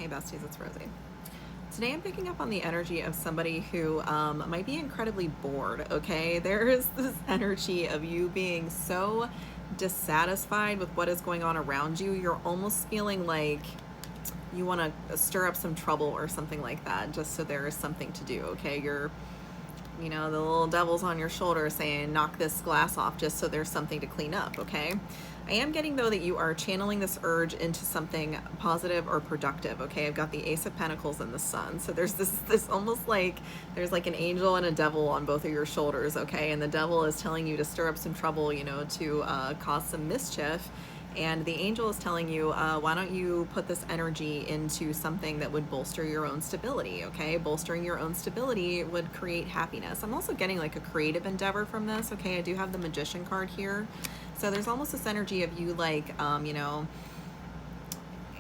Hey besties, it's Rosie. Today I'm picking up on the energy of somebody who might be incredibly bored, okay? There is this energy of you being so dissatisfied with what is going on around you. You're almost feeling like you want to stir up some trouble or something like that, just so there is something to do, okay? The little devil's on your shoulder saying, knock this glass off just so there's something to clean up, okay? I am getting, though, that you are channeling this urge into something positive or productive, okay? I've got the Ace of Pentacles and the Sun. So there's this almost like there's like an angel and a devil on both of your shoulders, okay? And the devil is telling you to stir up some trouble, to cause some mischief. And the angel is telling you, why don't you put this energy into something that would bolster your own stability, okay? Bolstering your own stability would create happiness. I'm also getting like a creative endeavor from this, okay? I do have the Magician card here. So there's almost this energy of you like,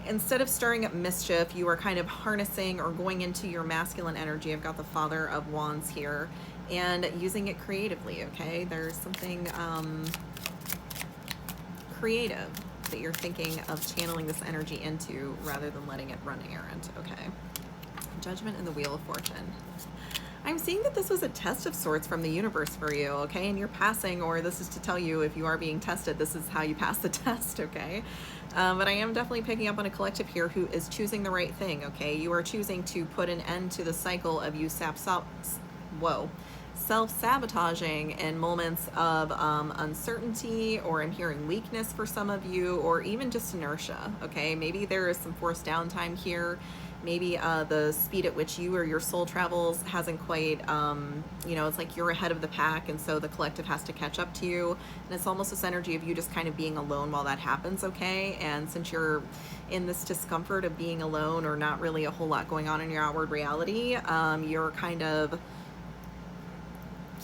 instead of stirring up mischief, you are kind of harnessing or going into your masculine energy. I've got the Father of Wands here and using it creatively, okay? There's something creative that you're thinking of channeling this energy into rather than letting it run errant, okay? Judgment and the Wheel of Fortune. I'm seeing that this was a test of sorts from the universe for you, okay? And you're passing, or this is to tell you if you are being tested, this is how you pass the test, okay? But I am definitely picking up on a collective here who is choosing the right thing, okay? You are choosing to put an end to the cycle of you self-sabotaging in moments of uncertainty, or I'm hearing weakness for some of you, or even just inertia, okay? Maybe there is some forced downtime here. Maybe the speed at which you or your soul travels hasn't quite, it's like you're ahead of the pack, and so the collective has to catch up to you. And it's almost this energy of you just kind of being alone while that happens, okay? And since you're in this discomfort of being alone or not really a whole lot going on in your outward reality, you're kind of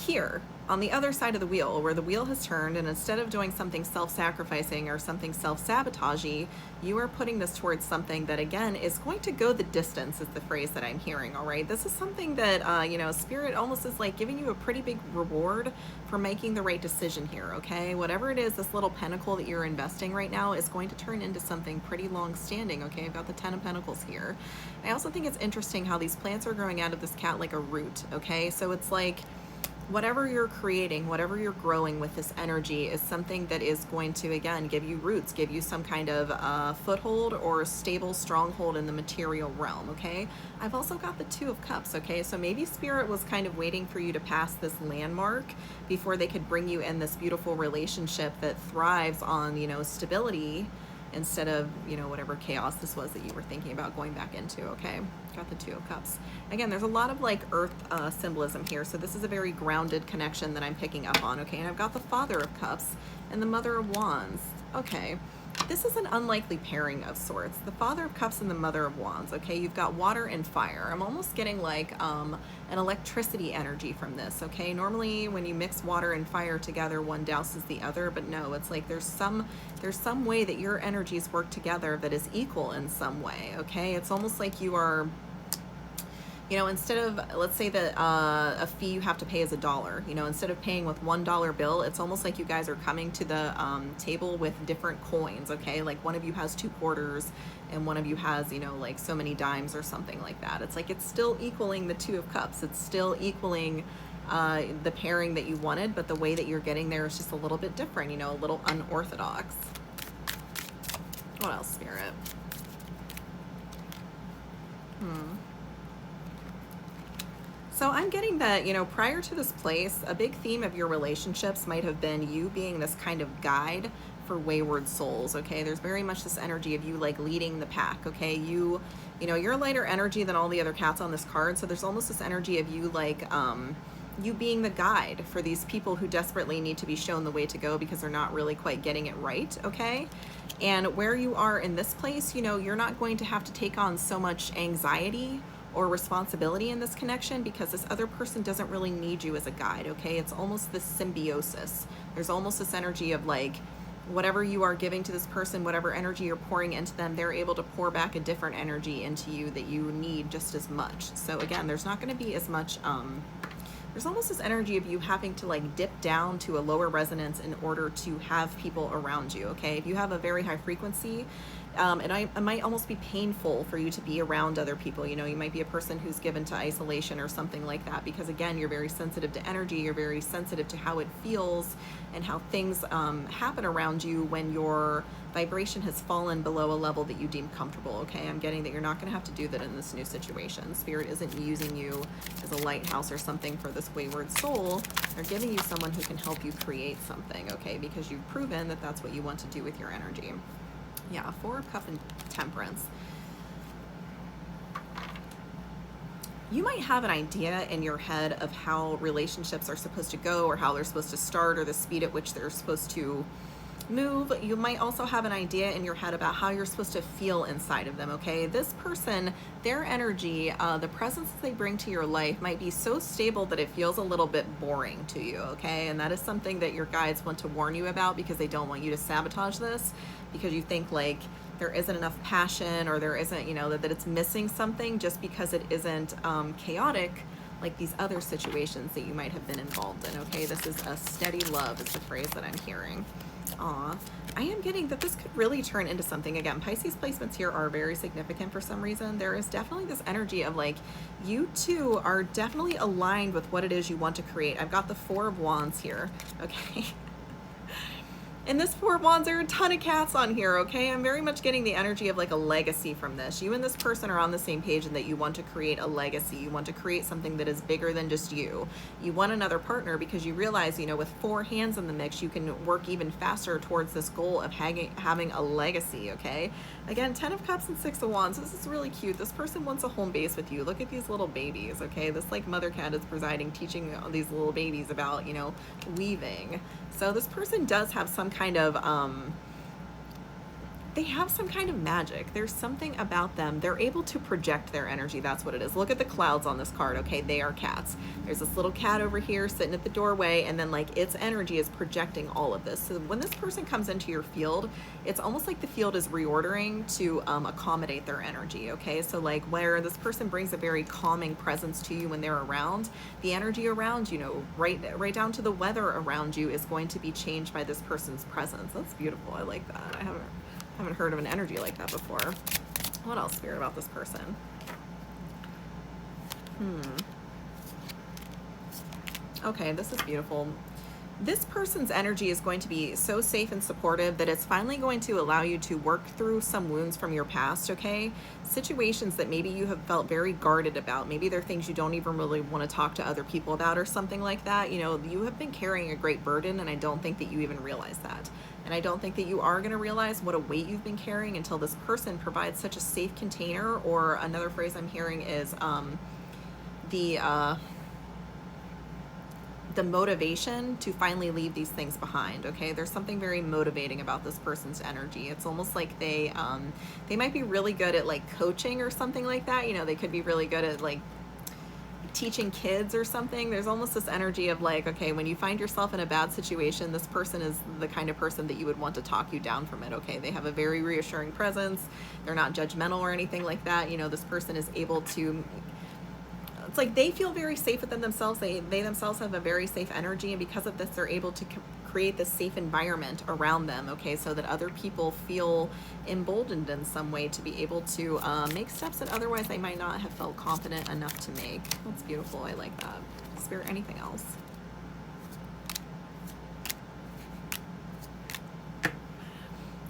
here on the other side of the wheel, where the wheel has turned, and instead of doing something self-sacrificing or something self-sabotagey, you are putting this towards something that, again, is going to go the distance, is the phrase that I'm hearing, all right? This is something that, Spirit almost is like giving you a pretty big reward for making the right decision here, okay? Whatever it is, this little pentacle that you're investing right now is going to turn into something pretty long-standing, okay? I've got the Ten of Pentacles here. I also think it's interesting how these plants are growing out of this cat like a root, okay? So it's like, whatever you're creating, whatever you're growing with this energy is something that is going to, again, give you roots, give you some kind of foothold or stable stronghold in the material realm, okay? I've also got the Two of Cups, okay? So maybe Spirit was kind of waiting for you to pass this landmark before they could bring you in this beautiful relationship that thrives on, stability, instead of, whatever chaos this was that you were thinking about going back into, okay? Got the Two of Cups. Again, there's a lot of like earth symbolism here, so this is a very grounded connection that I'm picking up on, okay? And I've got the Father of Cups and the Mother of Wands. Okay, this is an unlikely pairing of sorts. The Father of Cups and the Mother of Wands, okay? You've got water and fire. I'm almost getting like an electricity energy from this, okay? Normally when you mix water and fire together, one douses the other, but no, it's like there's some way that your energies work together that is equal in some way, okay? It's almost like you are, instead of, let's say that a fee you have to pay is $1, instead of paying with $1 bill, it's almost like you guys are coming to the table with different coins, okay? Like one of you has 2 quarters and one of you has, like so many dimes or something like that. It's like it's still equaling the Two of Cups. It's still equaling the pairing that you wanted, but the way that you're getting there is just a little bit different, a little unorthodox. What else, Spirit? So I'm getting that, prior to this place, a big theme of your relationships might have been you being this kind of guide for wayward souls, okay? There's very much this energy of you like leading the pack, okay? You're a lighter energy than all the other cats on this card, so there's almost this energy of you like, you being the guide for these people who desperately need to be shown the way to go because they're not really quite getting it right, okay? And where you are in this place, you're not going to have to take on so much anxiety or responsibility in this connection because this other person doesn't really need you as a guide, okay? It's almost this symbiosis. There's almost this energy of like, whatever you are giving to this person, whatever energy you're pouring into them, they're able to pour back a different energy into you that you need just as much. So again, there's not going to be as much there's almost this energy of you having to like dip down to a lower resonance in order to have people around you, okay? If you have a very high frequency, It might almost be painful for you to be around other people. You know, you might be a person who's given to isolation or something like that, because again, you're very sensitive to energy, you're very sensitive to how it feels and how things happen around you when your vibration has fallen below a level that you deem comfortable. Okay, I'm getting that you're not going to have to do that in this new situation. Spirit isn't using you as a lighthouse or something for this wayward soul. They're giving you someone who can help you create something, okay, because you've proven that that's what you want to do with your energy. Yeah, Four of Cups and Temperance. You might have an idea in your head of how relationships are supposed to go, or how they're supposed to start, or the speed at which they're supposed to move. You might also have an idea in your head about how you're supposed to feel inside of them, okay? This person, their energy, the presence that they bring to your life might be so stable that it feels a little bit boring to you, okay? And that is something that your guides want to warn you about, because they don't want you to sabotage this, because you think like there isn't enough passion, or there isn't, you know, that it's missing something just because it isn't chaotic like these other situations that you might have been involved in, okay? This is a steady love is the phrase that I'm hearing. Aw, I am getting that this could really turn into something. Again, Pisces placements here are very significant for some reason. There is definitely this energy of like, you two are definitely aligned with what it is you want to create. I've got the Four of Wands here, okay? And this Four of Wands, there are a ton of cats on here, okay? I'm very much getting the energy of like a legacy from this. You and this person are on the same page in that you want to create a legacy. You want to create something that is bigger than just you. You want another partner because you realize, you know, with four hands in the mix, you can work even faster towards this goal of having a legacy, okay? Again, 10 of Cups and 6 of Wands. This is really cute. This person wants a home base with you. Look at these little babies, okay? This like mother cat is presiding, teaching these little babies about, you know, weaving. So this person does have some kind of, they have some kind of magic. There's something about them. They're able to project their energy. That's what it is. Look at the clouds on this card. Okay, they are cats. There's this little cat over here sitting at the doorway, and then like its energy is projecting all of this. So when this person comes into your field, it's almost like the field is reordering to accommodate their energy. Okay, so like where this person brings a very calming presence to you when they're around, the energy around, you know, right down to the weather around you is going to be changed by this person's presence. That's beautiful. I like that. I haven't heard of an energy like that before. What else, Spirit, about this person? Okay, this is beautiful. This person's energy is going to be so safe and supportive that it's finally going to allow you to work through some wounds from your past, okay? Situations that maybe you have felt very guarded about. Maybe they're things you don't even really want to talk to other people about or something like that. You know, you have been carrying a great burden, and I don't think that you even realize that. And I don't think that you are going to realize what a weight you've been carrying until this person provides such a safe container, or another phrase I'm hearing is the motivation to finally leave these things behind, okay? There's something very motivating about this person's energy. It's almost like they might be really good at like coaching or something like that. You know, they could be really good at like teaching kids or something. There's almost this energy of like, okay, when you find yourself in a bad situation, this person is the kind of person that you would want to talk you down from it, okay? They have a very reassuring presence. They're not judgmental or anything like that. You know, this person is able to, it's like they feel very safe within themselves. They themselves have a very safe energy, and because of this, they're able to create this safe environment around them, okay, so that other people feel emboldened in some way to be able to make steps that otherwise they might not have felt confident enough to make. That's beautiful. I like that. Spirit, anything else?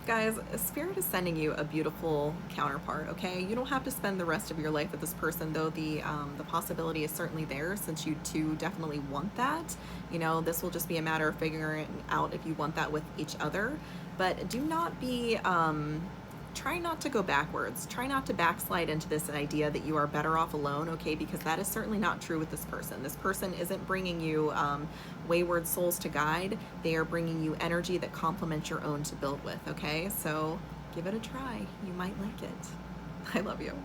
Guys, Spirit is sending you a beautiful counterpart, okay? You don't have to spend the rest of your life with this person, though the possibility is certainly there, since you two definitely want that. You know, this will just be a matter of figuring out if you want that with each other. But do not be, try not to go backwards. Try not to backslide into this idea that you are better off alone, okay? Because that is certainly not true with this person. This person isn't bringing you wayward souls to guide. They are bringing you energy that complements your own to build with, okay? So give it a try. You might like it. I love you.